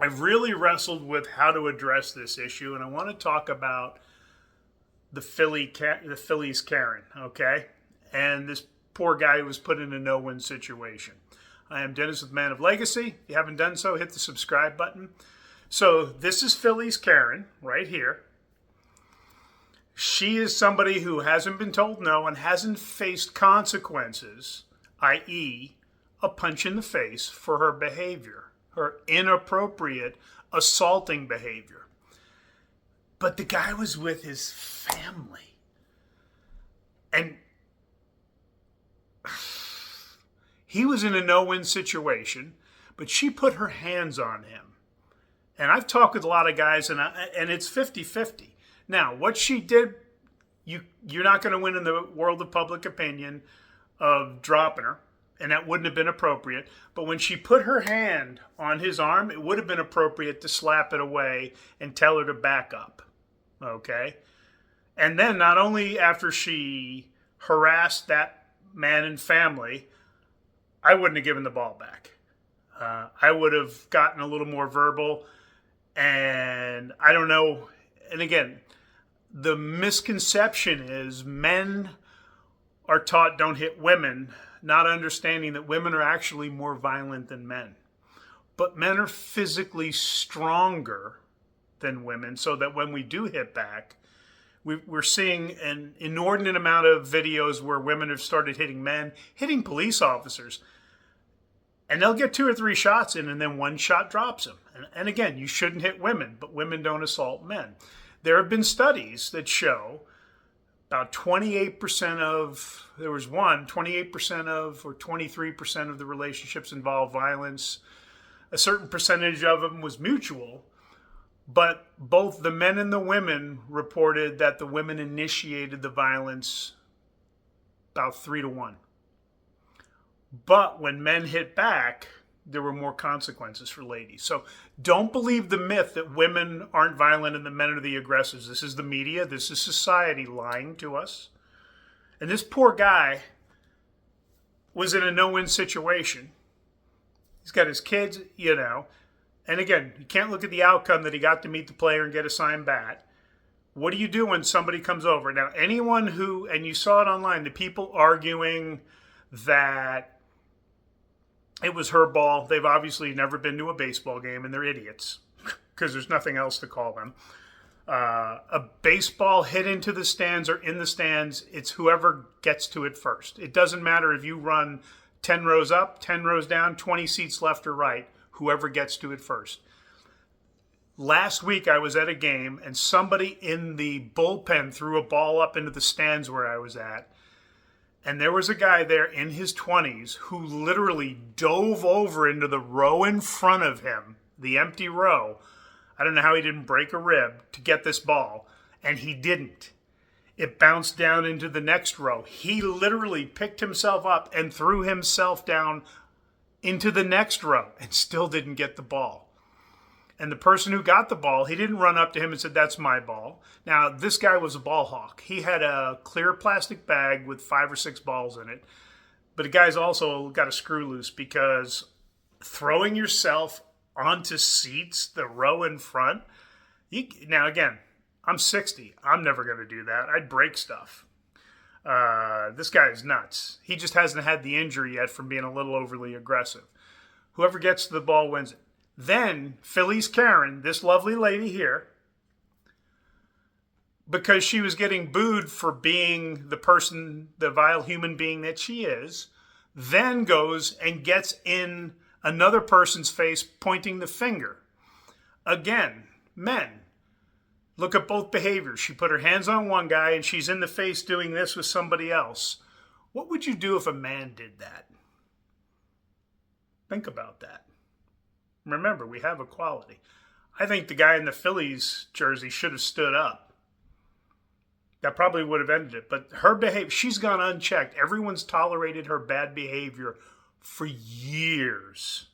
I've really wrestled with how to address this issue, and I want to talk about the Phillies Karen, okay? And this poor guy who was put in a no-win situation. I am Dennis with Man of Legacy. If you haven't done so, hit the subscribe button. So this is Phillies Karen right here. She is somebody who hasn't been told no and hasn't faced consequences, i.e., a punch in the face for her behavior, her inappropriate, assaulting behavior. But the guy was with his family. And he was in a no-win situation, but she put her hands on him. And I've talked with a lot of guys, and it's 50-50. Now, what she did, you're not going to win in the world of public opinion of dropping her, and that wouldn't have been appropriate. But when she put her hand on his arm, it would have been appropriate to slap it away and tell her to back up. Okay? And then not only after she harassed that man and family, I wouldn't have given the ball back. I would have gotten a little more verbal. And I don't know. And again, the misconception is men are taught don't hit women, not understanding that women are actually more violent than men. But men are physically stronger than women, so that when we do hit back, we're seeing an inordinate amount of videos where women have started hitting men, hitting police officers. And they'll get 2 or 3 shots in, and then one shot drops them. And again, you shouldn't hit women, but women don't assault men. There have been studies that show about 28% of, there was one, 28% of, or 23% of the relationships involved violence. A certain percentage of them was mutual, but both the men and the women reported that the women initiated the violence about 3-1. But when men hit back, there were more consequences for ladies. So don't believe the myth that women aren't violent and that men are the aggressors. This is the media. This is society lying to us. And this poor guy was in a no-win situation. He's got his kids, And again, you can't look at the outcome that he got to meet the player and get a signed bat. What do you do when somebody comes over? Now, anyone who, and you saw it online, the people arguing that it was her ball. They've obviously never been to a baseball game, and they're idiots because there's nothing else to call them. A baseball hit into the stands or in the stands, it's whoever gets to it first. It doesn't matter if you run 10 rows up, 10 rows down, 20 seats left or right, whoever gets to it first. Last week I was at a game, and somebody in the bullpen threw a ball up into the stands where I was at. And there was a guy there in his 20s who literally dove over into the row in front of him, the empty row. I don't know how he didn't break a rib to get this ball. And he didn't. It bounced down into the next row. He literally picked himself up and threw himself down into the next row and still didn't get the ball. And the person who got the ball, he didn't run up to him and said, "That's my ball." Now, this guy was a ball hawk. He had a clear plastic bag with 5 or 6 balls in it. But the guy's also got a screw loose because throwing yourself onto seats, the row in front. Now, again, I'm 60. I'm never going to do that. I'd break stuff. This guy is nuts. He just hasn't had the injury yet from being a little overly aggressive. Whoever gets to the ball wins it. Then, Phillies Karen, this lovely lady here, because she was getting booed for being the person, the vile human being that she is, then goes and gets in another person's face pointing the finger. Again, men, look at both behaviors. She put her hands on one guy and she's in the face doing this with somebody else. What would you do if a man did that? Think about that. Remember, we have equality. I think the guy in the Phillies jersey should have stood up. That probably would have ended it. But her behavior, she's gone unchecked. Everyone's tolerated her bad behavior for years.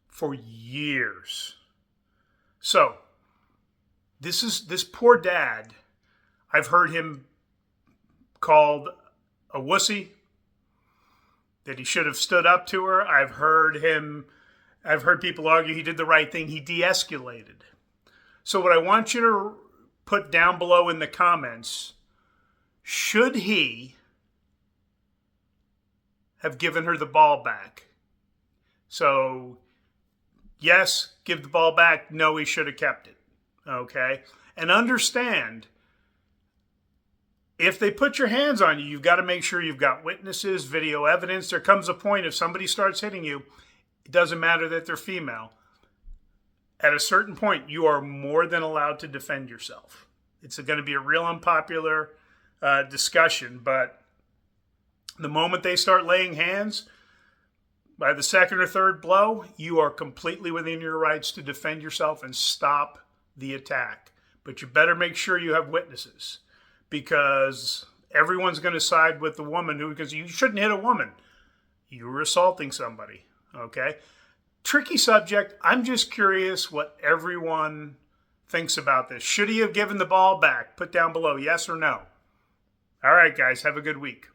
For years. So, this poor dad, I've heard him called a wussy, that he should have stood up to her. I've heard him I've heard people argue he did the right thing. He de-escalated. So what I want you to put down below in the comments, should he have given her the ball back? So, yes, give the ball back. No, he should have kept it. Okay? And understand, if they put your hands on you, you've got to make sure you've got witnesses, video evidence. There comes a point if somebody starts hitting you, it doesn't matter that they're female. At a certain point, you are more than allowed to defend yourself. It's going to be a real unpopular discussion, but the moment they start laying hands, by the second or third blow, you are completely within your rights to defend yourself and stop the attack. But you better make sure you have witnesses, because everyone's going to side with the woman because you shouldn't hit a woman. You were assaulting somebody, okay? Tricky subject. I'm just curious what everyone thinks about this. Should he have given the ball back? Put down below, yes or no. All right, guys, have a good week.